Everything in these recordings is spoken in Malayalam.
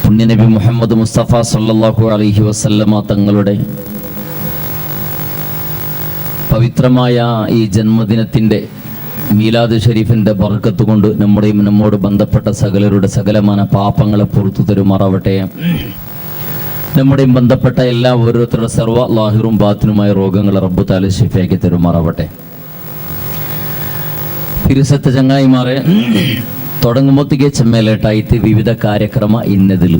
പുണ്യനബി മുഹമ്മദ് മുസ്തഫ സല്ലല്ലാഹു അലൈഹി വസല്ലമ തങ്ങളുടെ പവിത്രമായ ഈ ജന്മദിനത്തിൻ്റെ മീലാദ് ഷരീഫിൻ്റെ ബർക്കത്ത് കൊണ്ട് നമ്മോട് ബന്ധപ്പെട്ട സകലരുടെ സകലമാന പാപങ്ങളെ പുറത്തു തരുമാറാവട്ടെ. നമ്മുടെയും ബന്ധപ്പെട്ട എല്ലാ ഓരോരുത്തരുടെ സർവ്വ ലാഹിറും ബാത്തിനുമായ രോഗങ്ങളെ റബ്ബ് തആല ശിഫയാക്കി തരുമാറാവട്ടെ. തിരുസത്ത ചങ്ങായിമാരെ, തുടങ്ങുമ്പോഴത്തേക്ക് ചെമ്മേലേട്ടായിട്ട് വിവിധ കാര്യക്രമ ഇന്നതിൽ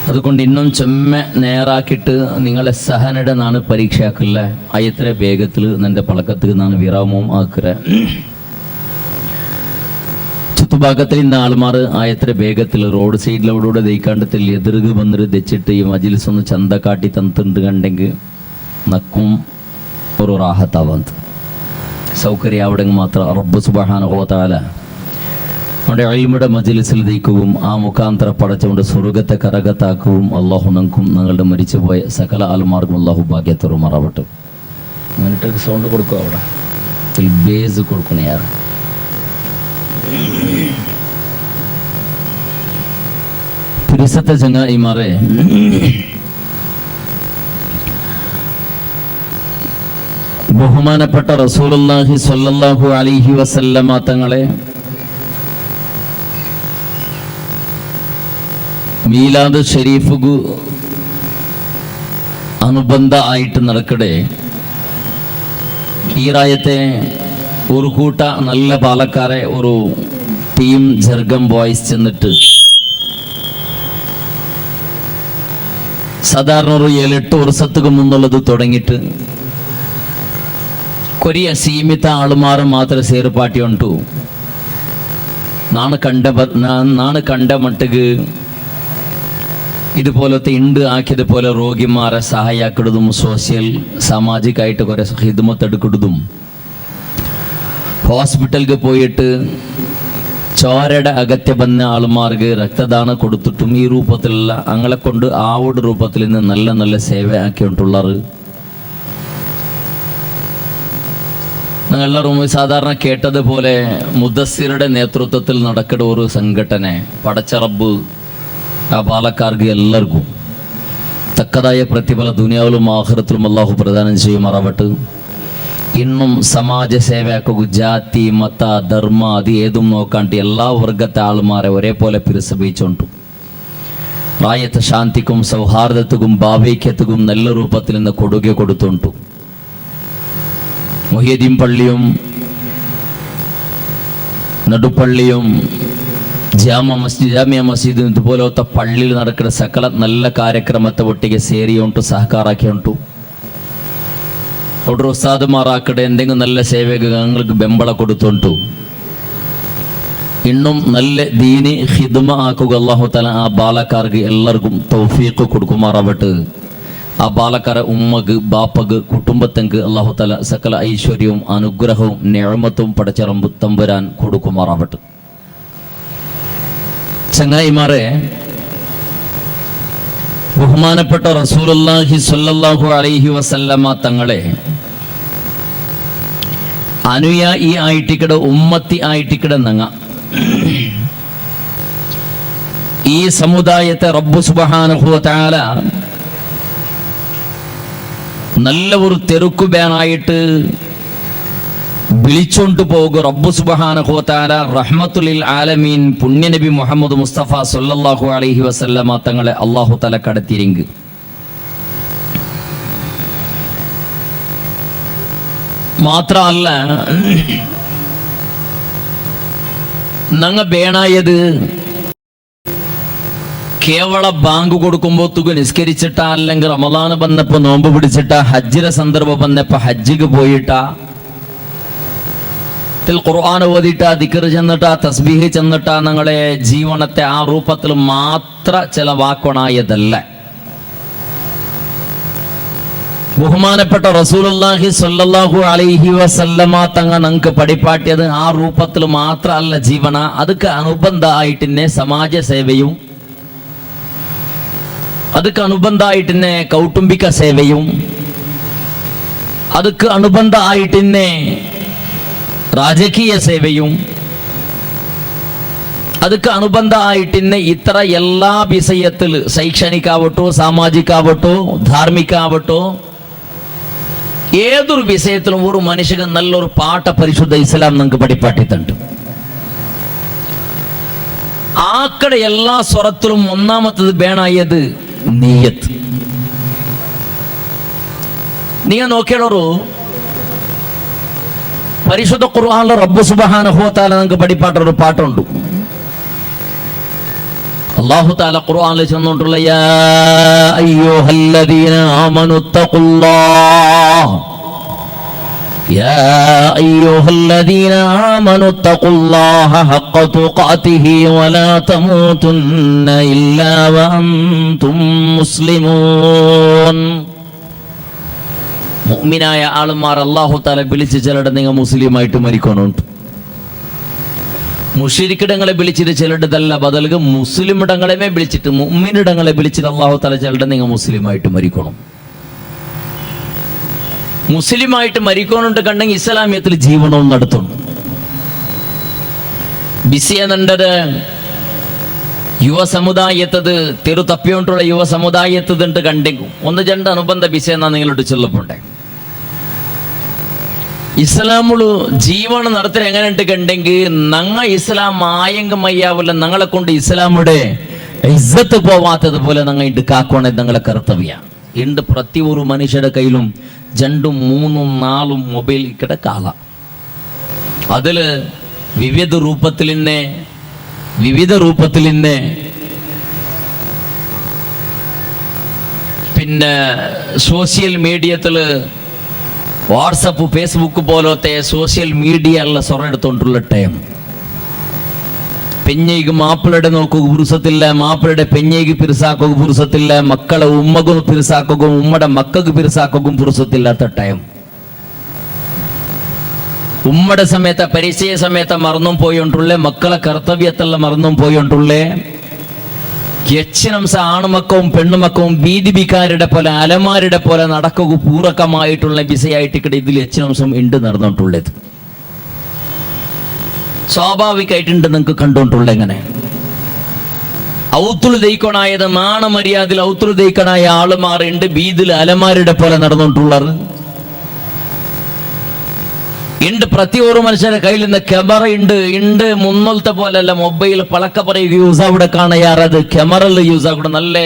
അതുകൊണ്ട് ഇന്നും ചെമ്മ നേരാക്കിയിട്ട് നിങ്ങളെ സഹനയുടെ നാണ് പരീക്ഷയാക്കില്ല. അയത്ര വേഗത്തിൽ നിന്റെ പളക്കത്തിൽ നാണ് വിരാമവും ആക്കുക. ചുറ്റുഭാഗത്തിൽ ഇന്ന ആൾമാർ ആയത്ര വേഗത്തിൽ റോഡ് സൈഡിലൂടെ ദയിക്കാണ്ടത്തിൽ എതിർഗ് വന്നിട്ട് തെച്ചിട്ട് ഈ മജിലിസ് ഒന്ന് ചന്ത കാട്ടി തന്നിട്ടുണ്ട് കണ്ടെങ്കിൽ നക്കും ഒരു റാഹത്താവാന്ത് സൗകര്യം അവിടെ മാത്രം റബ്ബ് സുബ്ഹാനഹു വ തആല നമ്മുടെ ഇൽമുടെ മജ്ലിസിൽ ദയിക്കുകയും ആ മുഖാന്തര പടച്ചുകൊണ്ട് സ്വർഗത്തെ കരകത്താക്കുകയും അള്ളാഹു നമുക്കും ഞങ്ങളുടെ മരിച്ചുപോയ സകല ആൽമാർക്കും അള്ളാഹു ഭാഗ്യത്തുമാറാവട്ടെ. മിനിറ്റ് സൗണ്ട് കൊടുക്കുക, അവിടെ ബേസ് കൊടുക്കണേ യാർ. തിരുസത്തെ ചങ്ങായിമാരെ, ബഹുമാനപ്പെട്ട റസൂലുള്ളാഹി സ്വല്ലല്ലാഹു അലൈഹി വസല്ലമ തങ്ങളെ മീലാദ് ഷരീഫുകു അനുബന്ധ ആയിട്ട് നടക്കടെ ഈറായത്തെ ഒരു കൂട്ട നല്ല പാലക്കാരെ ഒരു ടീം ജർഗം ബോയ്സ് ചെന്നിട്ട് സാധാരണ ഒരു 7-8 വർഷத்துக்கு മുന്നുള്ളത് തുടങ്ങിയിട്ട് കൊറിയ സീമിത ആളുമാർ മാത്രം സേർപ്പാട്ടി ഉണ്ടു. നാണ് കണ്ട മട്ടുക്ക് ഇതുപോലത്തെ ഉണ്ട് ആക്കിയതുപോലെ രോഗിമാരെ സഹായിക്കുന്നതും സോഷ്യൽ സാമാജികമായിട്ട് കുറേ ഹിദ്മത്ത് എടുക്കുന്നതും ഹോസ്പിറ്റലിൽ പോയിട്ട് ചോരയുടെ അകത്യ വന്ന ആൾമാർക്ക് രക്തദാനം കൊടുത്തിട്ടും ഈ രൂപത്തിലുള്ള അങ്ങളെ കൊണ്ട് ആവോട് രൂപത്തിൽ നിന്ന് നല്ല നല്ല സേവ ആക്കിയിട്ടുള്ളത് ഞങ്ങളെല്ലാവരും സാധാരണ കേട്ടതുപോലെ മുദസ്സിറുടെ നേതൃത്വത്തിൽ നടക്കുന്ന ഒരു സംഘടന പടച്ച റബ്ബ് ആ പാലക്കാർക്ക് എല്ലാവർക്കും തക്കതായ പ്രതിഫല ദുനിയാവിലും ആഖിറത്തിലും അല്ലാഹു പ്രദാനം ചെയ്യുമാറാവട്ടെ. ഇന്നും സമാജ സേവക്ക് ജാതി മത ധർമ്മ അത് ഏതും നോക്കാണ്ട് എല്ലാ വർഗത്തെ ആൾമാരെ ഒരേപോലെ പിരിസഭിച്ചുകൊണ്ടു പ്രായത്തെ ശാന്തിക്കും സൗഹാർദ്ദത്തിനും ഭാവൈക്യത്തിനും നല്ല രൂപത്തിൽ നിന്ന് കൊടുകെ കൊടുത്തുണ്ടു. മുഹിയദ്ദീൻ പള്ളിയും നടുപ്പള്ളിയും ജാമ്യ മസ്ജിദും ഇതുപോലത്തെ പള്ളിയിൽ നടക്കുന്ന സകല നല്ല കാര്യക്രമത്തെ ഒട്ടിಗೆ ಸೇರಿ ಉಂಟು ಸಹಕಾರಕ್ಕೆ ಉಂಟು. അവിടെ ഉസ്താദുമാറാക്കടെ എന്തെങ്കിലും നല്ല സേവകങ്ങൾക്ക് ബെമ്പള കൊടുത്തുണ്ടു. ഇന്നും നല്ല ദീനി ഖിദ്മ ആക്കുക അല്ലാഹു തആല ആ ബാലക്കാർക്ക് എല്ലാവർക്കും തൗഫീഖ് കൊടുക്കുമാറാവട്ടെ. ആ ബാലക്കാരെ ഉമ്മക്ക് ബാപ്പക്ക് കുടുംബത്തിക്ക് അല്ലാഹു തആല സകല ഐശ്വര്യവും അനുഗ്രഹവും നിഅമത്തും പടച്ച റബ്ബ് തമ്പുരാൻ കൊടുക്കുമാറാവട്ടെ. ചങ്ങായിമാരെ, ബഹുമാനപ്പെട്ട റസൂലുള്ളാഹി സ്വല്ലല്ലാഹു അലൈഹി വസല്ലമ തങ്ങളെ അനുയായി ആയിട്ടിക്കട ഉമ്മത്തി ആയിട്ടിക്കട നങ്ങ ഈ സമുദായത്തെ റബ്ബ് സുബ്ഹാനഹു വ തആല നല്ല ഒരു തെരുക്കുബേനായിട്ട് വിളിച്ചോണ്ട് പോകുക. റബ്ബ് സുബ്ഹാനഹു വ തആല റഹ്മത്തുൽ ആലമീൻ പുണ്യനബി മുഹമ്മദ് മുസ്തഫ സല്ലല്ലാഹു അലൈഹി വസല്ലമ തങ്ങളെ അല്ലാഹു തആല കടത്തിരിങ്ക്. മാത്രമല്ല നങ്ങ ബേണായത് കേവല ബാങ്ക് കൊടുക്കുമ്പോഴത്തേക്ക് നിസ്കരിച്ചിട്ടാ അല്ലെങ്കിൽ റമദാന് വന്നപ്പോ നോമ്പ് പിടിച്ചിട്ടാ ഹജ്ജിന്റെ സന്ദർഭം വന്നപ്പോ ഹജ്ജിക്ക് പോയിട്ടാ ഖുർആൻ ഓതിട്ടാ ദിക്ർ ചെന്നിട്ടാ തസ്ബീഹ് ചെന്നിട്ടാ ഞങ്ങളെ ജീവനത്തെ ആ രൂപത്തിൽ മാത്ര ചെലവാക്കണായതല്ല. ബഹുമാനപ്പെട്ട റസൂലുള്ളാഹി സ്വല്ലല്ലാഹു അലൈഹി വസല്ലമ തങ്ങ നമുക്ക് പഠിപ്പാട്ടിയത് ആ രൂപത്തിൽ മാത്രമല്ല ജീവന, അതൊക്കെ അനുബന്ധമായിട്ടിന്നെ സമാജ സേവയും ಅದಕ್ಕೆ ಅನುಬಂಧ ಆಯಿಟ್ಟಿನ್ನೆ ಕೌಟುಂಬಿಕ ಸೇವೆಯು, ಅದಕ್ಕೆ ಅನುಬಂಧ ಆಯಿಟ್ಟಿನ್ನೆ ರಾಜಕೀಯ ಸೇವೆಯು, ಅದಕ್ಕೆ അനുബന്ധമായിട്ട് ഇന്ന് ഇത്ര എല്ലാ വിഷയത്തിൽ ശൈക്ഷണിക ആവട്ടോ സാമാജിക ആവട്ടോ ധാർമ്മിക ആവട്ടോ ഏതൊരു വിഷയത്തിലും ഒരു മനുഷ്യന് നല്ലൊരു പാഠ പരിശുദ്ധ ഇസ്ലാം നമുക്ക് പഠിപ്പാട്ടിത്തുണ്ട്. ആക്കടെ എല്ലാ സ്വരത്തിലും ഒന്നാമത്തത് വേണായത് നിയ്യത്ത്. നിങ്ങൾ നോക്കിയോളൂ, പരിശുദ്ധ ഖുർആനിലെ റബ്ബ് സുബ്ഹാനഹു വ തആല നമുക്ക് പഠിപ്പാട്ടൊരു പാട്ടുണ്ട്. അല്ലാഹു തആല ഖുർആനിൽ ചെന്നോണ്ടുള്ള യാ അയ്യുഹല്ലദീന ആമനു തഖുല്ലാഹ് യാ അയ്യുഹല്ലദീന ആമനു തഖുല്ലാഹ ഹഖ്ക തുഖാതിഹി വലാ തമൂതുന്ന ഇല്ലാ വഅൻതും മുസ്ലിമൂൻ. മുഅ്മിനായ ആളുമാർ അല്ലാഹു തആല വിളിച്ച് ചിലരുടെ നിങ്ങൾ മുസ്ലിമായിട്ട് മരിക്കണുണ്ട്. മുശ്രിക്കിടങ്ങളെ വിളിച്ചിട്ട് ചിലടതല്ല, ബദൽക്ക് മുസ്ലിം ഇടങ്ങളെ വിളിച്ചിട്ട് മുഅ്മിനിടങ്ങളെ വിളിച്ചിട്ട് അല്ലാഹു തആല ചിലരുടെ നിങ്ങൾ മുസ്ലിമായിട്ട് മരിക്കണം. മുസ്ലിമായിട്ട് മരിക്കണുണ്ട് കണ്ടെങ്കിൽ ഇസ്ലാമിയത്തിൽ ജീവനവും നടത്തുന്നു. ബിസിയെന്നുണ്ടത് യുവ സമുദായത്തത് തെരു തപ്പിയോണ്ടുള്ള യുവ സമുദായത്തതുണ്ട് കണ്ടെങ്കിൽ ഒന്ന് രണ്ട് അനുബന്ധ ബിസിയെന്നാ നിങ്ങളോട് ചൊല്ലപ്പോണ്ടേ. ഇസ്ലാമുളു ജീവൻ നടത്തൽ എങ്ങനെയുണ്ട് കണ്ടെങ്കിൽ നങ്ങ ഇസ്ലാം ആയെങ്ക മയ്യാവില്ല, ഞങ്ങളെ കൊണ്ട് ഇസ്ലാമുടെ ഇസ്സത്ത് പോവാത്തത് പോലെ ഞങ്ങൾ ഇണ്ട് കാക്കോണേ ഞങ്ങളെ കർത്തവ്യ. ഇണ്ട് പ്രതി ഒരു മനുഷ്യരുടെ കയ്യിലും 2, 3, 4 മൊബൈൽ ഇക്കടെ കാല. അതില് വിവിധ രൂപത്തിൽ പിന്നെ സോഷ്യൽ മീഡിയത്തില് വാട്സപ്പ് ഫേസ്ബുക്ക് പോലത്തെ സോഷ്യൽ മീഡിയ ഉള്ള സ്വറെടുത്തോണ്ടുള്ള ടൈം. പെഞ്ഞയ്ക്ക് മാപ്പിളയുടെ നോക്കുക പുരുഷത്തില്ല, മാപ്പിളയുടെ പെഞ്ഞയ്ക്ക് പിരിസാക്കുക പുരുഷത്തില്ല, മക്കളെ ഉമ്മകും പിരിസാക്കുകയും ഉമ്മയുടെ മക്കൾക്ക് പിരിസാക്കുകയും പുരുഷത്തില്ലാത്ത ടൈം. ഉമ്മയുടെ സമയത്ത് പരിചയ സമയത്ത് മറന്നും പോയോണ്ടുള്ളേ, മക്കളെ കർത്തവ്യത്തെല്ലാം മറന്നും പോയോണ്ടുള്ളേ. യക്ഷനംസ ആണുമക്കവും പെണ്ണുമക്കവും ബീദിബിക്കാരുടെ പോലെ അലമാരുടെ പോലെ നടക്കുക പൂരകമായിട്ടുള്ള വിസയായിട്ട് ഇവിടെ ഇതിൽ യക്ഷനംസം ഉണ്ട് നടന്നിട്ടുള്ളത്. സ്വാഭാവികമായിട്ടുണ്ട് നിങ്ങൾക്ക് കണ്ടുകൊണ്ടുള്ള എങ്ങനെ ഔത്തുൽ ദൈക്കണായത് നാണമര്യാദയിൽ ഔത്തുൽ ദൈക്കണായ ആളുമാറുണ്ട് ബീദിൽ അലമാരുടെ പോലെ നടന്നിട്ടുള്ളത് ഉണ്ട്. പ്രതി ഒരു മനുഷ്യരുടെ കയ്യിൽ നിന്ന് ക്യാമറ ഉണ്ട്. മുന്നോലത്തെ പോലെയല്ല മൊബൈൽ പളക്ക പറയുക യൂസ് അവിടെ കാണാറത് ക്യാമറയിൽ യൂസ് ആകൂടെ നല്ല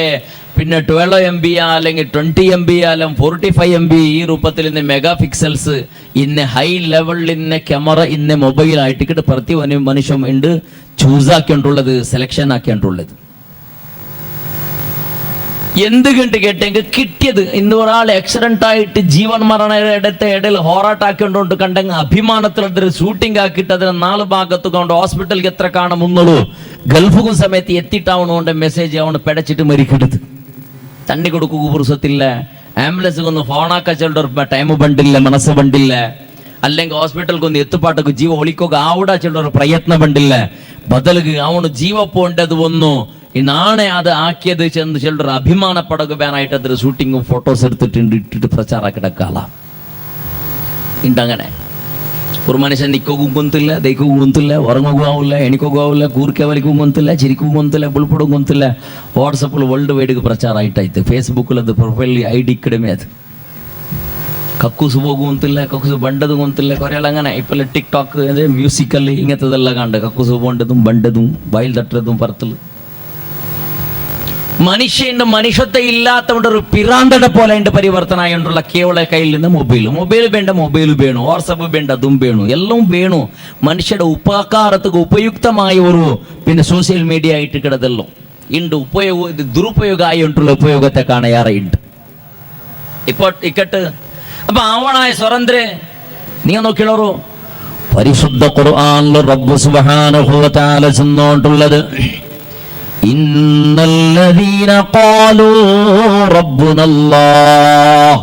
പിന്നെ 12 MB അല്ലെങ്കിൽ 20 MB അല്ലെങ്കിൽ 45 MB ഈ രൂപത്തിൽ ഇന്ന് മെഗാ പിക്സൽസ് ഇന്ന് ഹൈ ലെവലിൽ ഇന്ന് ക്യാമറ ഇന്ന് മൊബൈൽ ആയിട്ട് പ്രതി മനുഷ്യൻ ഉണ്ട് ചൂസ് ആക്കിയിട്ടുള്ളത്, സെലക്ഷൻ ആക്കിയിട്ടുള്ളത്. എന്തുകൊണ്ട് കേട്ടെങ്കിൽ കിട്ടിയത് ഇന്ന് ഒരാൾ ആക്സിഡന്റ് ആയിട്ട് ജീവൻ മരണ ഇടയിൽ ഹോറാട്ടാക്കിക്കൊണ്ടോണ്ട് കണ്ടെങ്കിൽ അഭിമാനത്തിലൊരു ഷൂട്ടിംഗ് ആക്കിയിട്ട് അതിന് 4 ഭാഗത്ത് കൊണ്ട് ഹോസ്പിറ്റലിൽ എത്ര കാണുമുന്നുള്ളൂ. ഗൾഫും സമയത്ത് എത്തിയിട്ടാവണോണ്ട് മെസ്സേജ് ആവണം പെടച്ചിട്ട് മരിക്കരുത്. തണ്ണി കൊടുക്കുക പുരുഷത്തില്ല, ആംബുലൻസ് ഒന്ന് ഫോണാക്ക ചെല്ലുന്ന ടൈം ബണ്ടില്ല, മനസ്സ് ബണ്ടില്ല, അല്ലെങ്കിൽ ഹോസ്പിറ്റലിൽ ഒന്ന് എത്തുപാട്ടക്ക് ജീവ ഒളിക്കുക ആവിട ചെല്ലുന്ന പ്രയത്ന ബണ്ടില്ല. ബദലുക അവന് ജീവ പോണ്ടത് ഒന്നു ഈ നാണെ അത് ആക്കിയത് ചെന്ന് ചിലർ അഭിമാനപ്പെടുകയാനായിട്ട് അതിൽ ഷൂട്ടിങ്ങും ഫോട്ടോസ് എടുത്തിട്ടുണ്ട് ഇട്ടിട്ട് പ്രചാരാക്കിടക്കാല ഉണ്ടങ്ങനെ. ഒരു മനുഷ്യൻ നിൽക്കുകയും കൊന്നില്ല, ദൈക്കുകയും കൊന്നില്ല, ഉറങ്ങുകയാവില്ല, എണിക്കുകയാവില്ല, കൂർക്കെ വലിക്കും കൊന്നില്ല, ചിരിക്കും കൊന്നില്ല, ബുൾപ്പെടും കൊന്നില്ല. വാട്സപ്പിൽ വേൾഡ് വൈഡ് പ്രചാരമായിട്ടായിട്ട് ഫേസ്ബുക്കിൽ അത് പ്രൊഫൈൽ ID കിടമേ അത് കക്കൂസ് പോകും കൊന്നില്ല, കക്കൂസ് ബണ്ടതും കൊന്നില്ല. കുറേ അങ്ങനെ ഇപ്പോൾ ടിക്ടോക്ക് മ്യൂസിക്കല് ഇങ്ങനത്തതെല്ലാം കണ്ട് കക്കൂസ് പോണ്ടതും ബണ്ടതും വയൽ തട്ടതും പറത്തൽ. മനുഷ്യന്റെ മനുഷ്യത്തെ ഇല്ലാത്തതുകൊണ്ട് ഒരു പിറാന്തയുടെ പോലെ അതിന്റെ പരിവർത്തനമായിട്ടുള്ള കേവല കയ്യിൽ നിന്ന് മൊബൈൽ വേണ്ട, മൊബൈൽ വേണു, വാട്സപ്പ് വേണ്ട, അതും വേണു, എല്ലാം വേണു. മനുഷ്യരുടെ ഉപകാരത്തിന് ഉപയുക്തമായ ഒരു പിന്നെ സോഷ്യൽ മീഡിയ ആയിട്ട് കിടതല്ലോ ഉണ്ട്. ഇത് ദുരുപയോഗമായിട്ടുള്ള ഉപയോഗത്തെ കാണാറ് ഉണ്ട് ഇപ്പോൾ ഇക്കട്ട്. അപ്പൊ ആവണായ സ്വതന്ത്ര നിങ്ങൾ നോക്കിയോളൂ, പരിശുദ്ധ ഖുർആനിൽ റബ്ബ് സുബ്ഹാനഹു വ തആല ചെന്നോണ്ടുള്ളത് ഇന്നല്ലദീന ഖാലൂ റബ്ബുനല്ലാഹ്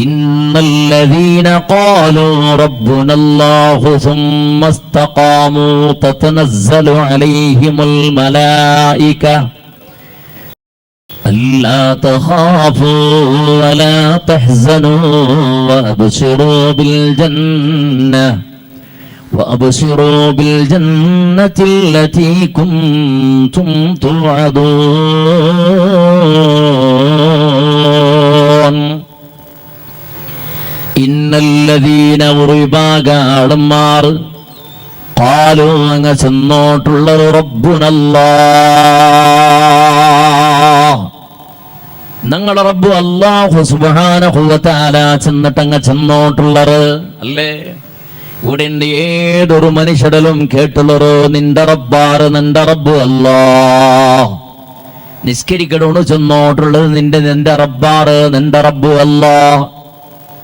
ഇന്നല്ലദീന ഖാലൂ റബ്ബുനല്ലാഹു സുമ്മ ഇസ്തഖാമൂ തതനസ്സലു അലൈഹിമുൽ മലായിക അല്ലാ തഖാഫൂ വലാ തഹ്സനൂ വഅബ്ശിറൂ ബിൽ ജന്നah وأبشروا بالجنة التي كنتم توعدون إن الذين ഉറിബാഗാളന്മാർ ഖാലു അങ്ങ് ചെന്നോട്ടുള്ളത് റബ്ബുനല്ലാഹ് ഞങ്ങളുടെ റബ്ബ് അല്ലാഹു സുബ്ഹാനഹു വ തആല ചെന്നിട്ടങ്ങ് ചെന്നോട്ടുള്ളത് അല്ലേ. ഇവിടെ ഏതൊരു മനുഷ്യടലും കേട്ടുള്ളറോ നിന്റെ റബ്ബാറ് നിന്റെ റബ്ബ് അല്ലാഹ്. നിസ്കരിക്കണോട് ചെന്നോട്ടുള്ളത് നിന്റെ റബ്ബാറ് നിന്റെ റബ്ബ് അല്ലാഹ്.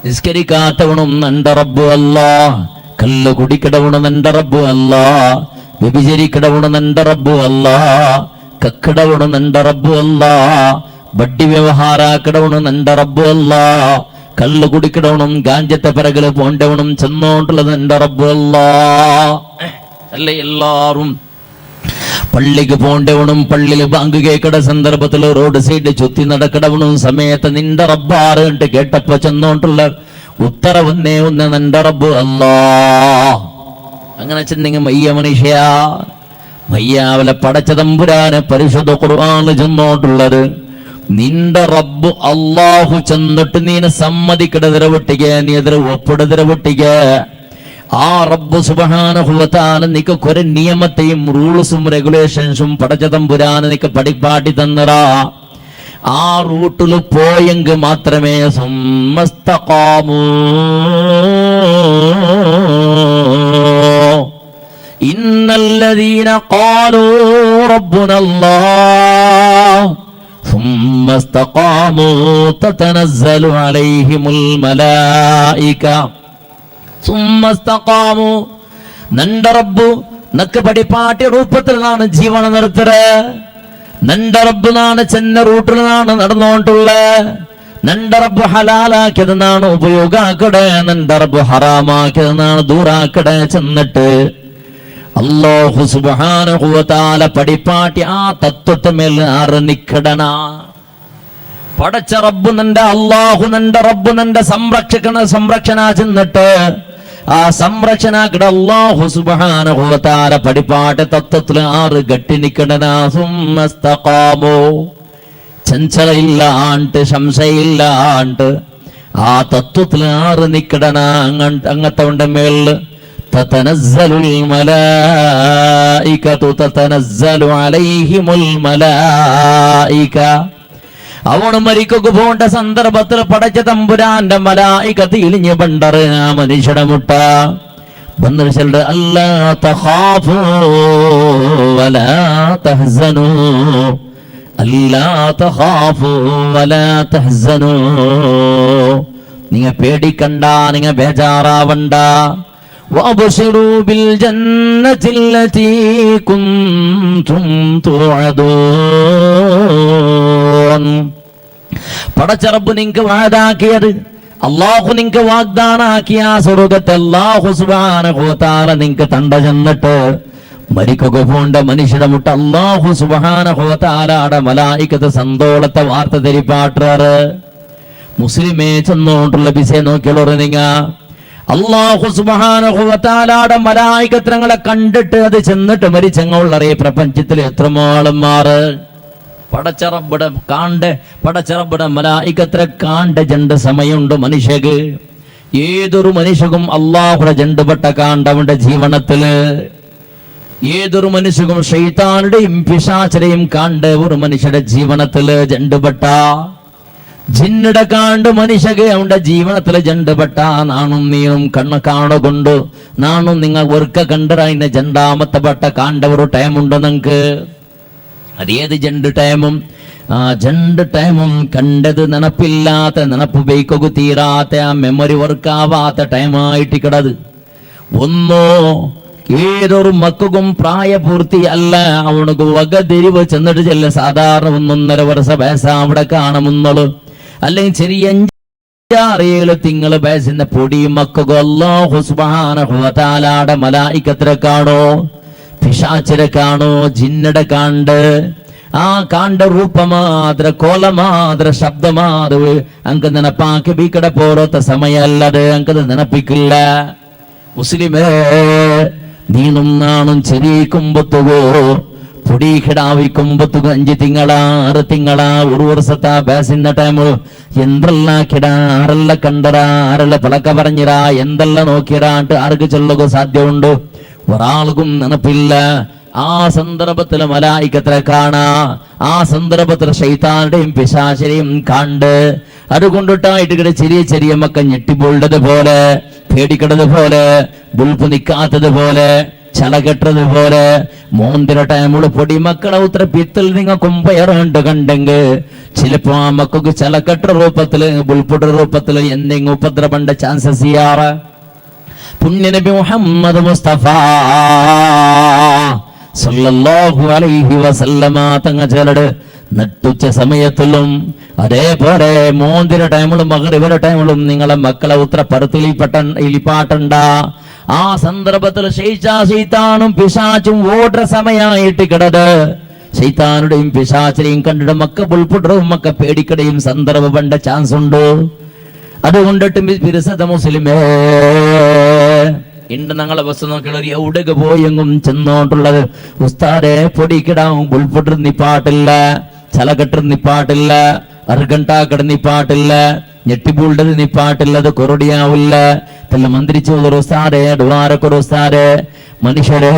നിസ്കരിക്കാത്തവണും നിന്റെ റബ്ബ് അല്ലാഹ്. കല്ല് കുടിക്കിടവണ നിന്റെ റബ്ബ് അല്ലാഹ്. വ്യഭിചരിക്കിടവണ നിന്റെ റബ്ബ് അല്ലാഹ്. കക്കിടവണ നിന്റെ റബ്ബ് അല്ലാഹ്. ബഡ്ഡി വ്യവഹാരാക്കിടവണ നിന്റെ റബ്ബ് അല്ലാഹ്. കല്ല് കുടിക്കിടവണം ഗാഞ്ചത്തെ പിറകില് പോണ്ടവണം ചെന്നോണ്ടുള്ളത് നിന്റെ റബ്ബ് അല്ലാഹ്. അല്ലേ എല്ലാരും പള്ളിക്ക് പോണ്ടവണും പള്ളിയിൽ ബാങ്ക് കേക്കട സന്ദർഭത്തിൽ റോഡ് സൈഡ് ചുറ്റി നടക്കടവണും സമയത്ത് നിന്റെ റബ്ബാറ് കേട്ടപ്പോ ചെന്നോണ്ടുള്ള ഉത്തരവൊന്നേ ഒന്ന് നിന്റെ റബ്ബ് അല്ലാഹ്. അങ്ങനെ ചെന്നെങ്കിൽ മയ്യ മനുഷ്യ മയ്യാവലെ പടച്ച തമ്പുരാനെ പരിശുദ്ധ ഖുർആനിൽ ചെന്നോട്ടുള്ളത് നിന്റെ റബ്ബ് അല്ലാഹു ചെന്നിട്ട് നീനെ സമ്മതിക്കടതിര പൊട്ടിക്ക നീ എതിര ഒപ്പിടതിര പൊട്ടിക്ക. ആ റബ്ബ് സുബ്ഹാനഹു വ തആല നിനക്ക് കുറെ നിയമത്തെയും റൂൾസും റെഗുലേഷൻസും പടച്ച തമ്പുരാനെ നിനക്ക് പഠിപ്പാട്ടി തന്നറാ. ആ റൂട്ടിൽ പോയെങ്കിൽ മാത്രമേ സുമ്മസ്തഖാമൂ ഇന്നല്ലദീന ഖാലൂ റബ്ബുനല്ലാഹ് ثم استقاموا تتنزل عليهم الملائكة ثم استقاموا നിന്റെ റബ്ബ് നക്ക് പടിപ്പാട്ടിയ രൂപത്തിലാണ് ജീവന നിർത്തറ്. നിന്റെ റബ്ബിനാണ് ചെന്ന റൂട്ടിലാണ് നടന്നുകൊണ്ടുള്ളത്. നിന്റെ റബ്ബ് ഹലാലാക്കിയതെന്നാണ് ഉപയോഗാക്കടെ. നിന്റെ റബ്ബ് ഹറാമാക്കിയതെന്നാണ് ദൂരാക്കടെ. ചെന്നിട്ട് അല്ലാഹു സുബ്ഹാനഹു വ തആല പടിപ്പാട്ടി ആ തത്വത്തിന്മേൽ ആറ് നിക്കടന. പടച്ച റബ്ബ് നിന്റെ അല്ലാഹു നിന്റെ റബ്ബ് നിന്റെ സംരക്ഷണ ചെന്നിട്ട് ആ സംരക്ഷണാക്കിട അല്ലാഹു സുബ്ഹാനഹു വ തആല പടിപ്പാട്ടി തത്വത്തിൽ ആറ് ഗട്ടി നിക്കടന. സുമ്മസ്തഖാമു ചഞ്ചലയില്ലാണ്ട് സംശയില്ലാണ്ട് ആ തത്വത്തിൽ ആറ് നിക്കടന. അങ്ങനത്തെ ഉണ്ട് മേളില് تتنزل الملائكة تتنزل عليهم الملائكة. അവണ് മരിക്കൊക്കെ പോണ്ട സന്ദർഭത്തിൽ പടച്ച തമ്പുരാന്റെ മലായികത്ത് ഇലിഞ്ഞ് പണ്ടറ് ആ മനുഷ്യടെ മുട്ട ബന്ധുക്കളുടെ അല്ലാ തഖാഫൂ വലാ തഹ്സനൂ അല്ലാ തഖാഫൂ വലാ തഹ്സനൂ. നിങ്ങ പേടിക്കണ്ട, നിങ്ങ ബേജാറാവണ്ട. وأبشروا بالجنة التي كنتم توعدون. പടച്ച റബ്ബ് നിങ്ങൾക്ക് വാഗ്ദാക്കിയത് അല്ലാഹു നിങ്ങൾക്ക് വാഗ്ദാനാക്കിയ സ്വർഗ്ഗത്തെ അല്ലാഹു സുബ്ഹാനഹു വ തആല നിങ്ങൾക്ക് തണ്ട ചെന്നിട്ട് മരിക്കൊക്കെ പോണ്ട മനുഷ്യരുടെ മുട്ട അല്ലാഹു സുബ്ഹാനഹു വ തആലയുടെ മലായികത്ത് സന്തോളത്തെ വാർത്ത തെരിപ്പാട്ടാറ്. മുസ്ലിമേ ചെന്നോണ്ടുള്ള ബിസെ നോക്കിയുള്ളവർ നിങ്ങ അല്ലാഹു സുബ്ഹാനഹു വ തആലയുടെ മലായികത്രങ്ങളെ കണ്ടിട്ട് അത് ചെന്നിട്ട് മരിച്ചങ്ങളുള്ളറിയ പ്രപഞ്ചത്തിൽ എത്രമാളന്മാറ് പടച്ചറബിടെ മലായികത്ര കാണ്ട ജണ്ട് സമയമുണ്ട് മനുഷ്യക്ക്. ഏതൊരു മനുഷ്യക്കും അല്ലാഹുടെ ജണ്ടുപെട്ട കാണ്ടവന്റെ ജീവനത്തില് ഏതൊരു മനുഷ്യക്കും ശൈത്താനുടെയും പിശാചരെയും കാണ്ട് ഒരു മനുഷ്യരുടെ ജീവനത്തില് ജണ്ടുപെട്ട ജിന്നിടെ കാണ്ട് മനുഷ്യക്ക് അവന്റെ ജീവനത്തില് ജണ്ടുപെട്ട നാണും നീനും കണ്ണ് കാണുകൊണ്ട് നാണും നിങ്ങൾ വെറുക്ക കണ്ടറിയുന്ന ജണ്ടാമത്തെ പെട്ട കാണ്ട ഒരു ടൈമുണ്ട് നിങ്ങക്ക്. അതേത് ജണ്ട് ടൈമും ആ ജണ്ട് ടൈമും കണ്ടത് നെനപ്പില്ലാത്ത നെനപ്പ് ബൈക്കൊക്കെ തീരാത്ത ആ മെമ്മറി വർക്കാവാത്ത ടൈമായിട്ട് കിടത്. ഒന്നോ ഏതൊരു മക്കും പ്രായപൂർത്തിയല്ല അവനക്ക് വകതിരിവ് ചെന്നിട്ട് ചെല്ല സാധാരണ 1.5 വർഷ വയസ്സ അവിടെ കാണുന്നുള്ളു. അല്ലെങ്കിൽ ചെറിയ 5-6 തിങ്കള് വയസ്സിന്റെ പൊടി മക്കൾക്ക് അല്ലാഹു സുബ്ഹാനഹു വ തആലയുടെ മലായികത്തിനെ കാണോ, പിശാചിനെ കാണോ, ജിന്നിടെ കാണ്ട് ആ കാണ്ട ರೂಪಮಾದ್ರ ಕೋಲಮಾದ್ರ ಶಬ್ದಮಾದ್ರ ಅಂಕ ನೆನಪಾಕಿ ಬೀಕಡ ಪೋರೋತ ಸಮಯ ಅಲ್ಲದೆ ಅಂಕದ ನೆನಪಿಕ್ಕಿಲ್ಲ. മുസ്ലിമേ നീനും നാണും ചെറിയിക്കുമ്പത്തുകോ പൊടി കിടാവിക്കുമ്പത്തുക 5 ತಿಂಗಳ 6 ತಿಂಗಳ 1 ವರ್ಷത്ത ಬ್ಯಾಸಿನ ಟೈಮು ಎಂದೆಲ್ಲ കിട ആരെല്ല കണ്ടറ ആരെല്ല പലക്ക പറഞ്ഞിര എന്തെല്ലാം നോക്കിരാണ്ട് ആർക്ക് ചൊല്ലുക സാധ്യമുണ്ട് ഒരാൾക്കും നനപ്പില്ല ആ സന്ദർഭത്തിൽ മലായികത്തിനെ കാണാ ആ സന്ദർഭത്തിൽ ശൈത്താനുടെയും പിശാചിനെയും കണ്ട് അതുകൊണ്ടിട്ടായിട്ട് ചെറിയ ചെറിയ മക്കൾ ഞെട്ടിപ്പോണ്ടത് പോലെ പേടിക്കണത് പോലെ ബുൾപ്പ് നിൽക്കാത്തത് പോലെ ചലകെട്ടത് പോലെ മോന്തിര ടൈമുള്ള പൊടി മക്കളെ ഉത്തര പിത്തിൽ നിങ്ങൾ കുമ്പയറുണ്ട് കണ്ടെങ്കിൽ ചിലപ്പോ ആ മക്കൾക്ക് ചലക്കെട്ട രൂപത്തില് ബുൾപ്പൊട്ട രൂപത്തില് എന്തെങ്കിലും ഉപദ്രവന്റെ ചാൻസസ് ചെയ്യാറ് പുണ്യനബി മുഹമ്മദ് മുസ്തഫ സല്ലല്ലാഹു അലൈഹി വസല്ലമ തങ്ങ ചിലട് നട്ടുച്ച സമയത്തിലും അതേപോലെ മോന്തിര ടൈമിലും മഗ്‌രിബിന്റെ ടൈമിലും നിങ്ങളെ മക്കളെ ഉത്തര ഇലിപ്പാട്ടണ്ട ആ സന്ദർഭത്തിൽ ശൈത്താനും പിശാചും ഓടുന്ന സമയമായിട്ട് കിടത് ശൈത്താനുടെയും പിശാചിനെയും കണ്ടിട്ട് മക്ക പുൽപുട്ടറും മക്ക പേടിക്കടയും സന്ദർഭം വേണ്ട ചാൻസ് ഉണ്ട് അതുകൊണ്ടിട്ട് ബിരുസത മുസ്ലിമേ ഇണ്ട് ഞങ്ങളെ ബസ് നോക്കിയുള്ള എവിടേക്ക് പോയെങ്കും ചെന്നോണ്ടുള്ളത് ഉസ്താദെ പൊടിക്കിടാവും പുൽപുട്ടർ നിപ്പാട്ടില്ല ചലകെട്ടർ നിപ്പാട്ടില്ല അർഗണ്ടാക്കട നിപ്പാട്ടില്ല ഞെട്ടിപ്പൂണ്ടത് നിപ്പാട്ടില്ലത് കൊറടിയാവില്ല തെല്ല മന്ത്രിച്ചു ഉസ്താദെ ഡുവാരക്കൊരു ഉസ്താദെ മനുഷ്യരെ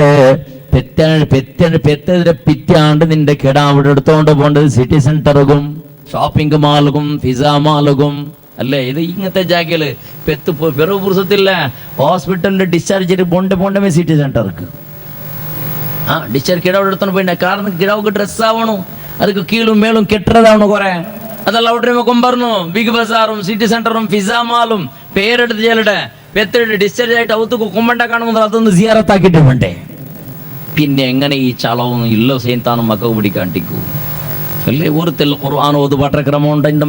പെറ്റതിരെ പിറ്റാണ്ട് നിന്റെ കിടാവിടെ എടുത്തോണ്ട് പോണ്ടത് സിറ്റി സെന്ററും ഷോപ്പിംഗ് മാളും പിസ മാളും അല്ലേ ഇത് ഇങ്ങനത്തെ ജാഗയില് പെത്ത് പിറവ് പുറത്തില്ല ഹോസ്പിറ്റലിൽ ഡിസ്ചാർജ് ചെയ്ത് പോണ്ടമേ സിറ്റി സെന്റർക്ക് ആ ഡിസ്ചാർജ് കിടാവിടെ എടുത്തോണ്ട് പോയിണ്ട കാരണം കിടാവുക്ക് ഡ്രസ് ആവണം ಅದಕ್ಕೆ ಕೀಳು ಮೇಲು ಕೆಟ್ಟದಾವನು ಕೊರೆ ಅದೆಲ್ಲ ಔಟ್ರಿ ಕೊಂಬರ್ನು ಬಿಗ್ ಬಜಾറും സിറ്റി സെന്ററും ഫിസ മാളും പേരെടുത്ത് ചെല്ലട്ടെ പെത്തിട്ട് ഡിസ്ചാർജ് ആയിട്ട് അവത്തുക്ക് കുമ്പണ്ട കാണുമ്പോൾ അതൊന്ന് സിയാറത്താക്കിട്ട് വേണ്ടേ പിന്നെ എങ്ങനെ ഈ ചളവും ഇല്ലോ സേന്താനും മക്കൾ പിടിക്കാണ്ടിക്കൂ അല്ലേ ഓർത്തിൽ ഖുർആൻ ഓതുപാട്ട ക്രമമുണ്ട് എൻ്റെ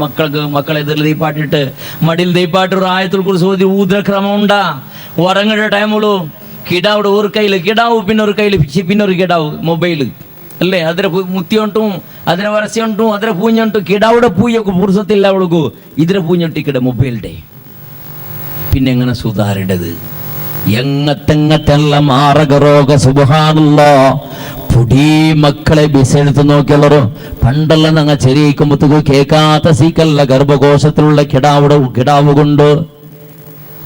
മക്കളെ എതിർ ദീപ്പാട്ടിട്ട് മടിയിൽ ദീപ്പാട്ട് ആയത്തിൽ കുറിച്ച് ഓതി ഊതുന്ന ക്രമമുണ്ടാ ഉറങ്ങുന്ന ടൈമുള്ളൂ കിടാവിടെ ഒരു കയ്യിൽ കിടാവ് പിന്നൊരു കയ്യിൽ പിന്നൊരു കിടാവ് മൊബൈൽ അല്ലേ അതിരെ മുത്തിയുണ്ടും അതിനെ വരച്ചുണ്ടും അതിരെ പൂഞ്ഞുണ്ടും കിടാവിടെ പൂയൊക്കെ പുറത്തില്ല അവൾക്ക് ഇതിരെ പൂഞ്ഞൊട്ടിക്കിട മൊബൈലിന്റെ പിന്നെ എങ്ങനെ സുധാരിടത് എങ്ങത്തെങ്ങത്തെല്ലാം മാരക രോഗ സുബ്ഹാനല്ലാ പൊടി മക്കളെ ബിസെടുത്ത് നോക്കിയുള്ളവരും പണ്ടെല്ലാം ഞങ്ങൾ ചെറിയിക്കുമ്പത്തേക്ക് കേൾക്കാത്ത സീക്കല്ല ഗർഭകോശത്തിലുള്ള കിടാവ് കൊണ്ട്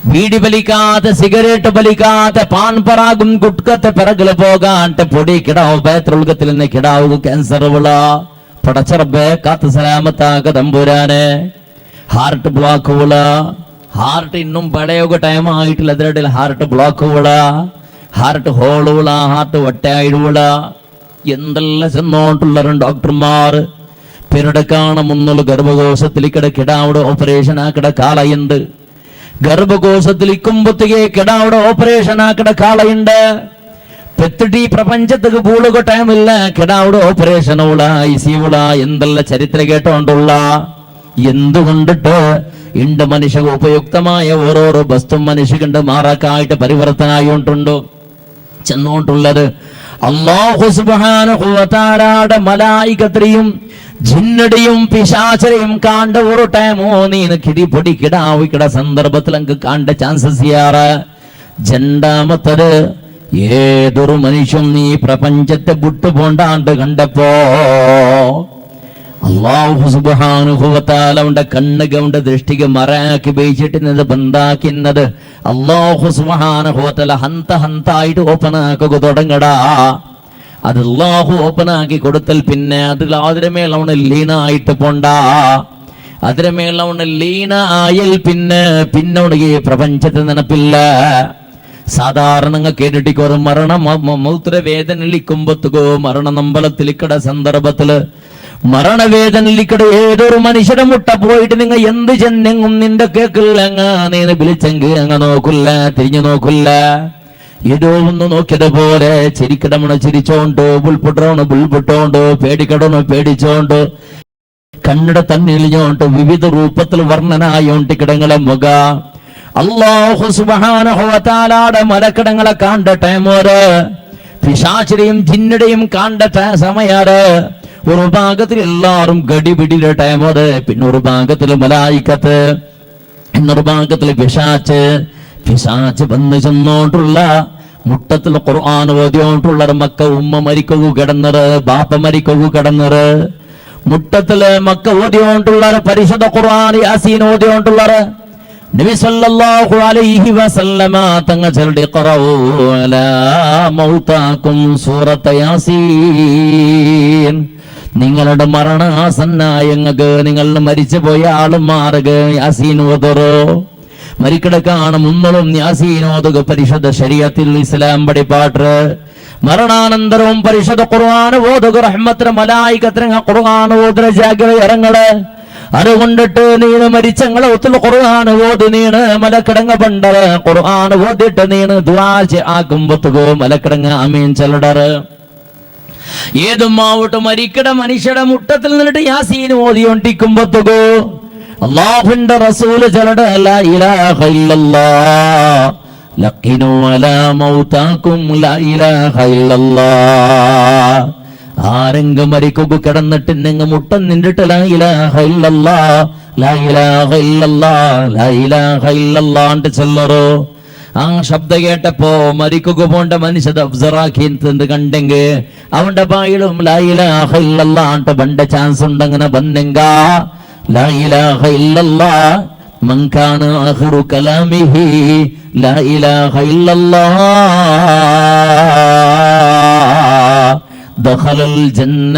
ബീഡി വലിക്കാതെ സിഗരറ്റ് വലിക്കാതെ പാൻ പറാകും ഗുട്കത്തെ പിറകില് പോകാണ്ട് പൊടി കിടാവ് പേത്രൊളുകത്തിൽ നിന്ന് കിടാവ് ക്യാൻസർ വിള പടച്ചറബേ കാത്ത് സലാമത്താക തമ്പുരാനെ ഹാർട്ട് ബ്ലോക്ക് വിള ഹാർട്ട് ഇന്നും പടയൊക്കെ ടൈം ആയിട്ടില്ല അതിനിടയിൽ ഹാർട്ട് ബ്ലോക്ക് വിള ഹാർട്ട് ഹോൾ വിള ഹാർട്ട് വട്ടയായിടുവിള എന്തെല്ലാം ചെന്നോണ്ടുള്ള ഡോക്ടർമാർ പിറടക്കാണ് മുന്നുള്ള ഗർഭകോശത്തിലേക്കിട കിടാവിടെ ഓപ്പറേഷൻ ആക്കിട കാളയുണ്ട് ഗർഭകോശത്തിൽ ഇക്കുമ്പത്തേക്ക് കിടാവിടെ ഓപ്പറേഷൻ ആക്കിട കാളയുണ്ട് പെത്തിട്ട് ഈ പ്രപഞ്ചത്തേക്ക് പൂളുക ടൈമില്ല കിടാവിടെ ഓപ്പറേഷനുള്ള ഐസിയുള്ള എന്തെല്ലാം ചരിത്രം കേട്ടോണ്ടുള്ള എന്തുകൊണ്ടിട്ട് ഇണ്ട് മനുഷ്യ ഉപയുക്തമായ ഓരോരോ വസ്തു മനുഷ്യണ്ട് മാറാക്കായിട്ട് പരിവർത്തനായോണ്ടുണ്ടോ ചെന്നോണ്ടുള്ളത് അല്ലാഹു സുബ്ഹാനഹു വ തആലയുടെ മലായികത്തെയും ജിന്നടിയും പിശാചരെയും കാണ്ട ഒരു ടൈമോ നീന് കിടി പൊടി കിടാവിക്കട സന്ദർഭത്തിൽ അങ്ങ് കാണ്ട ചാൻസസ് ചെയ്യാറ് രണ്ടാമത്തത് ഏതൊരു മനുഷ്യൻ നീ പ്രപഞ്ചത്തെ വിട്ടുപോണ്ടാണ്ട് കണ്ടപ്പോ അല്ലാഹു സുബ്ഹാനഹു വ തആലയുടെ കണ്ണുകളുടെ ദൃഷ്ടിക്ക് മറയാക്കി ഉപയോഗിച്ചിട്ടുന്നത് ബന്ധാക്കുന്നത് അല്ലാഹു സുബ്ഹാനഹു വ തആല ഹന്തായിട്ട് ഓപ്പൺ ആക്കുക തുടങ്ങടാ അത് അല്ലാഹു ഓപ്പൺ ആക്കി കൊടുത്താൽ പിന്നെ അതിൽ അതിരെ മേൽ അവന് ലീനായിട്ട് പോണ്ട അതിരെ മേൽ അവന് ലീന ആയാൽ പിന്നെ അവന് ഈ പ്രപഞ്ചത്തിൽ നിനപ്പില്ല സാധാരണ കേട്ടിട്ടിക്കൊരു മരണവേദനയിലിക്കുമ്പത്തുകോ മരണനമ്പലത്തിലിക്കട സന്ദർഭത്തില് മരണവേദനയിലിക്കട ഏതൊരു മനുഷ്യരെ മുട്ട പോയിട്ട് നിങ്ങൾ എന്ത് ചെന്നെങ്കും നിന്റെ കേക്കില്ല നീ വിളിച്ചെങ്കിൽ അങ്ങ് നോക്കില്ല തിരിഞ്ഞു നോക്കില്ല ഏതോ ഒന്ന് നോക്കിയതുപോലെ ചിരിക്കടമണ ചിരിച്ചോണ്ട് ബുൾപൊട്ടോണ്ട് പേടിക്കടണോ പേടിച്ചോണ്ട് കണ്ണട തന്നിലിഞ്ഞോണ്ട് വിവിധ രൂപത്തിൽ വർണ്ണനായോണ്ട് കിടങ്ങളെ മുഖ അല്ലാഹു സുബ്ഹാനഹു വ തആലയുടെ മലക്കടങ്ങളെ കാണ്ട ടൈമോര് പിശാചിനെയും ജിന്നടെയും കാണ്ട സമയാറ് ഒരു ഭാഗത്തിൽ എല്ലാവരും ഗടിപിടിയുടെ ടൈമോര് പിന്നെ ഒരു ഭാഗത്തിൽ മലായിക്കത്ത് ഇന്നൊരു ഭാഗത്തിൽ പിശാച്ച് പിശാച് വന്ന് ചെന്നോണ്ടുള്ള മുട്ടത്തിൽ ഖുർആൻ ഓതിയോണ്ടുള്ള മക്ക ഉമ്മ മരിക്കു കിടന്നറ്, ബാപ്പ മരിക്കു കിടന്നറ്. മുട്ടത്തില് മക്ക ഓതിയോണ്ടുള്ള പരിശുദ്ധ ഖുർആൻ യാസീൻ ഓതിയോണ്ടുള്ള നബി സല്ലല്ലാഹു അലൈഹി വസല്ലമ തങ്ങൾ ചൊല്ലി ഖറഊ അലാ മൗതാകും സൂറത്ത യാസീൻ. നിങ്ങളുടെ മരണാസന്നായങ്ങൾക്ക്, നിങ്ങൾ മരിച്ചു പോയ ആളുമാർക്ക് യാസീൻ ഓതറോ. മരിക്കിടക്കാണ് മുന്നളും യാസീൻ ഓതുക പരിശുദ്ധ ശരീഅത്തിൽ ഇസ്ലാം പഠിപ്പാട്ട്. മരണാനന്തരവും പരിശുദ്ധ ഖുർആൻ ഓതുക. റഹ്മത്തിന് മലായികത്തിന് ഖുർആൻ ഓതുന്ന ജാഗ്രത ഇറങ്ങള്. അതുകൊണ്ടിട്ട് നീണ് മരിച്ചങ്ങളെ ഒത്തുള്ള ഖുർആൻ ഓതി നീണ് മലക്കിടങ്ങ പണ്ടറ്. ഖുർആൻ ഓതിട്ട് നീണ് ദുആ ആക്കുമ്പോ മലക്കിടങ്ങ ആമീൻ ചെല്ലടറ്. ഏതുമാവട്ടെ മരിക്കട മനുഷ്യരുടെ മുട്ടത്തിൽ നിന്നിട്ട് യാസീൻ ഓതിയോണ്ടിരിക്കുമ്പോ അല്ലാഹുവിന്റെ റസൂല് ചെല്ലട ലാ ഇലാഹ ഇല്ലല്ലാഹ് ലഖിനു അലാ മൗതാകും ലാ ഇലാഹ ഇല്ലല്ലാഹ്. ആരെങ്കിലും മരിക്കുക കിടന്നിട്ട് നിങ്ങൾ മുട്ടം നിന്നിട്ട് ലാ ഇലാഹ ഇല്ലല്ലാഹ് ലാ ഇലാഹ ഇല്ലല്ലാഹ് ലാ ഇലാഹ ഇല്ലല്ലാഹ് ചെല്ലറോ. ആ ശബ്ദം കേട്ടപ്പോ മരിക്കുക പോണ്ട മനുഷ്യത അഫ്സറാക്കി കണ്ടെങ്കിൽ അവന്റെ ബായിലും ലാ ഇലാഹ ഇല്ലല്ലാഹ് ബണ്ട ചാൻസ് ഉണ്ടങ്ങനെ ബന്നെങ്ക ലാ ഇലാഹ ഇല്ലല്ലാഹ് മൻ കാന ആഖിറു കലാമിഹി ലാ ഇലാഹ ഇല്ലല്ലാഹ് ദഖലൽ ജന്ന.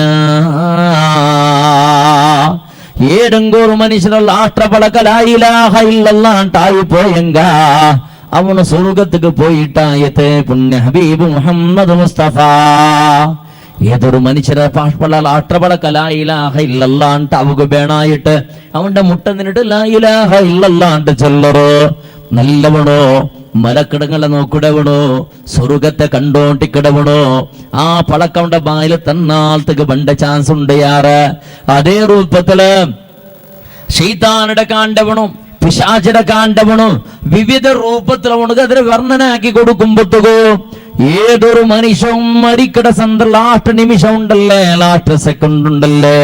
ഏതെങ്കിലും മനുഷ്യനുള്ള ആഷ്ട്രപളക ലാ ഇലാഹ ഇല്ലല്ലാഹ് ആയി പോയെങ്ക അവന് സ്വർഗത്തേക്ക് പോയിട്ടായത്തെ പുണ്യ ഹബീബ് മുഹമ്മദ് മുസ്തഫ. ഏതൊരു മനുഷ്യരെ പാഷ്പള ആഷ്ട്രപളക ലാ ഇലാഹ ഇല്ലല്ലാഹ് അവക്ക് വേണായിട്ട് അവന്റെ മുട്ട നിന്നിട്ട് ലാ ഇലാഹ ഇല്ലല്ലാഹ് ചൊല്ലറോ. നല്ലവണോ മലക്കിടങ്ങളെ നോക്കിടവണോ, സ്വർഗത്തെ കണ്ടോണ്ടിക്കിടവണോ. ആ പളക്കവന്റെ ബായില് തന്നാളത്തേക്ക് പണ്ട ചാൻസ് ഉണ്ട് യാറ്. അതേ രൂപത്തില് ശൈത്താനുടെ കാണ്ടവണും പിശാചിടെ കാണ്ടവണും വിവിധ രൂപത്തിൽ അവനക്ക് അതിനെ വർണ്ണനാക്കി കൊടുക്കുമ്പോഴത്തോ ഏതൊരു മനുഷ്യവും മരിക്കട ലാസ്റ്റ് നിമിഷം ഉണ്ടല്ലേ, ലാസ്റ്റ് സെക്കൻഡ് ഉണ്ടല്ലേ,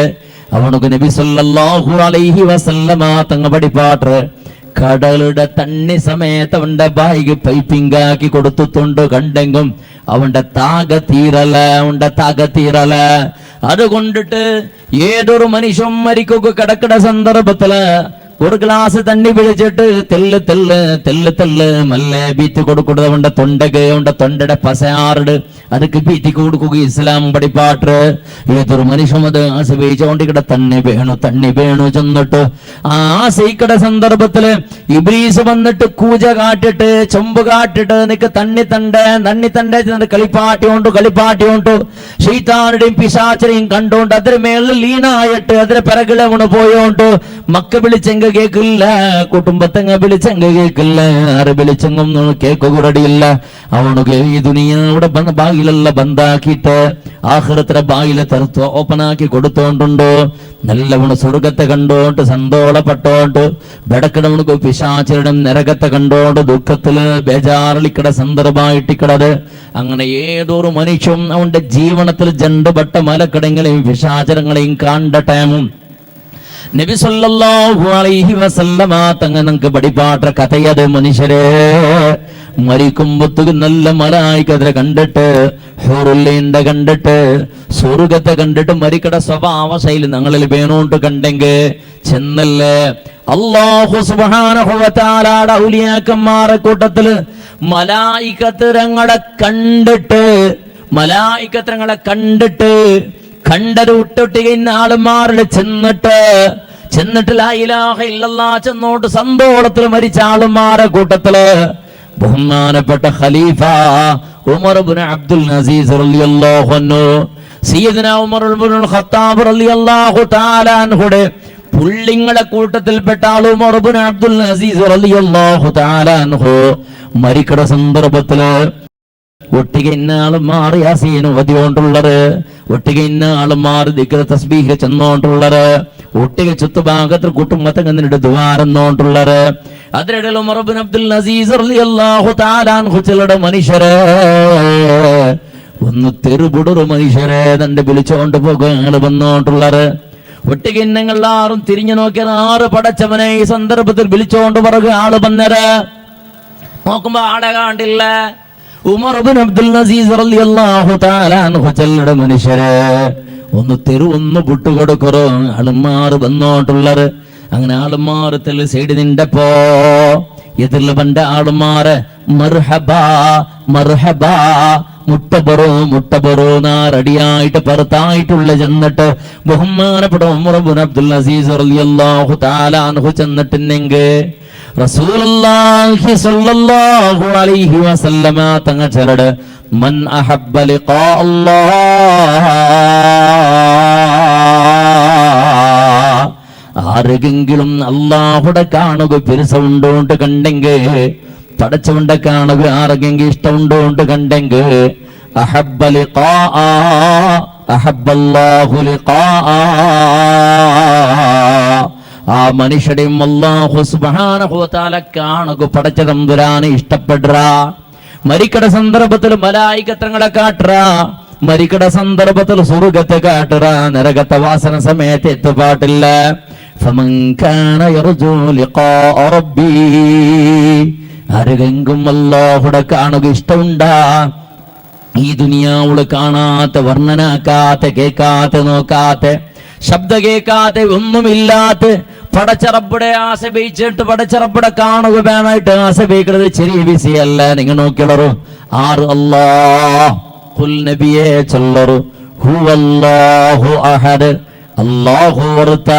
അവനക്ക് നബി സല്ലല്ലാഹു അലൈഹി വസല്ലമ തങ്ങ പഠിപ്പാട്ട് കടലുടെ തണ്ണി സമയത്ത് അവന്റെ ബായിക്ക് പൈപ്പിംഗാക്കി കൊടുത്തിട്ടുണ്ട് കണ്ടെങ്കും അവന്റെ താക തീരല. അതുകൊണ്ടിട്ട് ഏതൊരു മനുഷ്യൻ മരിക്കുക കിടക്കട സന്ദർഭത്തില് ഒരു ഗ്ലാസ് തണ്ണി പിടിച്ചിട്ട് തെല്ല് മല്ലേ ബീറ്റ് കൊടുക്കുന്നത് അവന്റെ തൊണ്ടയുടെ പസയാറിട് അതൊക്കെ ബീറ്റി കൊടുക്കുക ഇസ്ലാം പഠിപ്പാട്ട്. ഏതൊരു മനുഷ്യൻ അത് ആശ്രയിച്ചുകൊണ്ടിരിക്കട തണ്ണി വേണു ചെന്നിട്ട് ആ ആശയിക്കട സന്ദർഭത്തില് ഇബ്ലീസ് വന്നിട്ട് കൂജ കാട്ടിട്ട് ചൊമ്പ് കാട്ടിട്ട് നിനക്ക് തണ്ണി തണ്ട കളിപ്പാട്ടിയോണ്ട് ശൈത്താനുടെയും പിശാചിനെയും കണ്ടോണ്ട് അതിന് മേളിൽ ലീനായിട്ട് അതിന് പിറകിലെ പോയോണ്ട് മക്ക വിളിച്ചെങ്ക കേക്കില്ല, കുടുംബത്തങ്ങ വിളിച്ചെങ്ക കേക്കില്ല, ആറ് വിളിച്ചെങ്കും കേക്കുകൂടിയില്ല. അവനുക്ക് ഈ ദുനിയാവിടെ ബായിലുള്ള ബന്ധാക്കിയിട്ട് ആഖിറത്തിലെ ബായിലെ തെറുത്ത് ഓപ്പണാക്കി കൊടുത്തോണ്ടുണ്ടോ. നല്ലവണ് സ്വർഗത്തെ കണ്ടോണ്ട് സന്തോളപ്പെട്ടോണ്ട് ബെടക്കിടവണക്ക് പിശാചിടം നരകത്തെ കണ്ടോണ്ട് ദുഃഖത്തില് ബേജാറിളിക്കട സന്ദർഭമായിട്ടിക്കടത്. അങ്ങനെ ഏതൊരു മനുഷ്യൻ അവന്റെ ജീവനത്തിൽ ജണ്ടുപെട്ട മലക്കിടങ്ങളെയും പിശാചരങ്ങളെയും കണ്ട ടൈമും നബി സല്ലല്ലാഹു അലൈഹി വസല്ലമ തങ്ങ നമുക്ക് പഠിപ്പാട്ട കഥയത്. മനുഷ്യരെ മരിക്കുമ്പത്തുക്ക് നല്ല മലായിക്കതിരെ കണ്ടിട്ട് ഹൂറുല്ലീന്റെ കണ്ടിട്ട് സ്വർഗത്തെ കണ്ടിട്ട് മരിക്കട സ്വഭാവ ശൈലി ഞങ്ങളിൽ വേണോണ്ട് കണ്ടെങ്കിൽ ചെന്നല്ലേ അല്ലാഹു സുബ്ഹാനഹു വ തആലയുടെ ഔലിയാക്കന്മാരെ കൂട്ടത്തില് മലായികത്തരങ്ങളെ കണ്ടിട്ട് കണ്ടത് വിട്ടൊട്ടിക്കുന്ന ആളുമാരുടെ ചെന്നിട്ട് ലാ ഇലാഹ ഇല്ലല്ലാഹ് ചെന്നോട്ട് സന്തോളത്തിൽ മരിച്ച ആളുമാരെ കൂട്ടത്തില് ബഹുമാനപ്പെട്ട ഖലീഫ ഉമർ ഇബ്നു അബ്ദുൽ അസീസ് റളിയല്ലാഹു അൻഹു, സയ്യിദുന ഉമർ ഇബ്നുൽ ഖത്താബ് റളിയല്ലാഹു തആല അൻഹുടെ പുള്ളിങ്ങളെ കൂട്ടത്തിൽപ്പെട്ട ആൾ ഉമർ ഇബ്നു അബ്ദുൽ അസീസ് റളിയല്ലാഹു തആല അൻഹു മരിക്കട സന്ദർഭത്തില് ഒട്ടിക ഇന്നാളും മാറി യാസീൻ ഓതിയോണ്ടുള്ളത്, ഒട്ടിക ഇന്നാളും മാറി ദിക്ർ തസ്ബീഹ് ചെന്നോണ്ടുള്ളത്, ഒട്ടിക ചുറ്റുഭാഗത്തിൽ കുടുംബത്തെ കന്നിട്ട് ദ്വാരന്നോണ്ടുള്ളത്. അതിനിടയിൽ ഉമർ ഇബ്നു അബ്ദുൽ അസീസ് റളിയല്ലാഹു തആല അൻഹു ചിലരുടെ മനുഷ്യരെ ഒന്ന് തെരുപുടൊരു മനുഷ്യരെ തന്റെ വിളിച്ചോണ്ട് പോകാൻ വന്നോണ്ടുള്ളത്. ഒട്ടിക ഇന്നങ്ങളാറും തിരിഞ്ഞു നോക്കിയാൽ ആറ് പടച്ചവനെ ഈ സന്ദർഭത്തിൽ വിളിച്ചോണ്ട് പറയുക ആള് വന്നര് നോക്കുമ്പോ ആടെ കാണ്ടില്ല. ഉമർ ഇബ്നു അബ്ദുൽ അസീസ് റളിയല്ലാഹു തആല അൻഹു ചെല്ലട മനുഷ്യരെ ഒന്ന് ഒന്ന് വിട്ടുകൊടുക്കറോ. ആളുമാർ വന്നോട്ടുള്ളത് അങ്ങനെ ആളുമാർ തെല്ല് സൈഡ് നിണ്ടപ്പോ എതിർല പണ്ട ആളുമാര് മർഹബാ മർഹബാ മുട്ടബറോ റെഡിയായിട്ട് പുറത്തായിട്ടുള്ള ചെന്നിട്ട് ബഹുമാനപ്പെട്ട ഉമർ ഇബ്നു അബ്ദുൽ അസീസ് റളിയല്ലാഹു തആല അൻഹു ചെന്നിട്ടുണ്ടെങ്കിൽ റസൂലുള്ളാഹി സ്വല്ലല്ലാഹു അലൈഹി വസല്ലമ തങ്ങൾ ചെറട് മൻ അഹബ്ബ ലിഖാ അല്ലാഹ്, ആരെങ്കിലും അല്ലാഹുടെ കാണുക പിരിസമുണ്ടോണ്ട് കണ്ടെങ്കിൽ, പടച്ചവന്റെ കാണുക ആരെങ്കിലും ഇഷ്ടമുണ്ടോണ്ട് കണ്ടെങ്കിൽ അഹബ്ബ ലിഖാ അഹബ്ബല്ലാഹു ലിഖാ, ആ മനുഷ്യരെയും അല്ലാഹു സുബ്ഹാനഹു വ തആല കാണുക പടച്ച തമ്പുരാനെ ഇഷ്ടപ്പെടുക. മരിക്കട സന്ദർഭത്തിൽ മലായികത്തങ്ങളെ കാട്ടുക, മരിക്കട സന്ദർഭത്തിൽ സ്വർഗത്തെ കാട്ടുക, നരകത്തെ വാസന സമയത്ത് എത്തുപാട്ടില്ല. ഫമൻ കാന യർജു ലിഖാ റബ്ബി, ആരെങ്കിലും അല്ലാഹുടെ കാണുക ഇഷ്ടമുണ്ടാ, ഈ ദുനിയാവുള് കാണാത്ത വർണ്ണനാക്കാത്ത കേൾക്കാത്ത നോക്കാത്ത ശബ്ദ കേൾക്കാത്ത ഒന്നുമില്ലാത്ത പടച്ച റബ്ബുടെ ആശപിച്ചിട്ട് പടച്ച റബ്ബുടെ കാണുക വേണമായിട്ട് ആശപിക്കുന്നത് ചെറിയ വിഷയല്ല. നിങ്ങൾ നോക്കിയുള്ളൂ ആറ് അല്ലാഹ് ഖുൽ നബിയെ ചൊല്ലറു ഹുവല്ലാഹു അഹദ് അല്ലാഹു വർത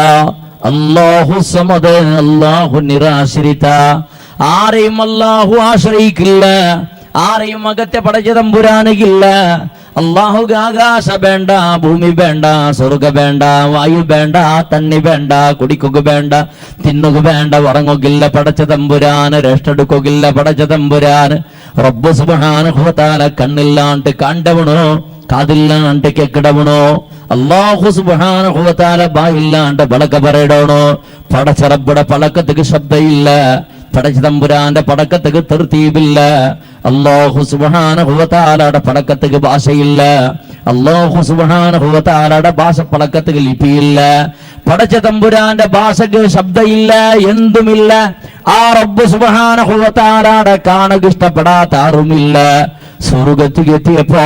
അല്ലാഹു സമദ് അല്ലാഹു നിരാശ്രിത. ആരെയും അല്ലാഹു ആശ്രയിക്കില്ല, ആരെയും അകത്തെ പടച്ച തമ്പുരാനില്ല. അല്ലാഹുക്ക് ആകാശ വേണ്ട, ഭൂമി വേണ്ട, സ്വർഗ വേണ്ട, വായു വേണ്ട, തണ്ണി വേണ്ട, കുടിക്കുക വേണ്ട, തിന്നുക വേണ്ട, ഉറങ്ങുകില്ല പടച്ച തമ്പുരാന്, രക്ഷെടുക്കുകയില്ല പടച്ച തമ്പുരാന്. റബ്ബ് സുബ്ഹാനഹു വ തആല കണ്ണില്ലാണ്ട് കണ്ടവണോ, കാതില്ലാണ്ട് കേക്കിടവണോ, അല്ലാഹു സുബ്ഹാനഹു വ തആല ബായില്ലാണ്ട് പടക്ക പറയണോ. പടച്ച റബ്ബുടെ പടക്കത്തേക്ക് ശബ്ദമില്ല, പടച്ച തമ്പുരാന്റെ പടക്കത്തേക്ക് തർത്തീബില്ല, അല്ലാഹു സുബ്ഹാനഹു വ തആലയുടെ പടക്കത്തേക്ക് ഭാഷയില്ല, അല്ലാഹു സുബ്ഹാനഹു വ തആലയുടെ ഭാഷ പടക്കത്തേക്ക് ലിപിയില്ല, പടച്ച തമ്പുരാന്റെ ഭാഷക്ക് ശബ്ദമില്ല, എന്തുമില്ല. ആ റബ്ബ് സുബ്ഹാനഹു വ തആലയുടെ കാണുക ഇഷ്ടപ്പെടാത്ത ആരുമില്ല. സ്വർഗ്ഗത്തിലെത്തിയപ്പോ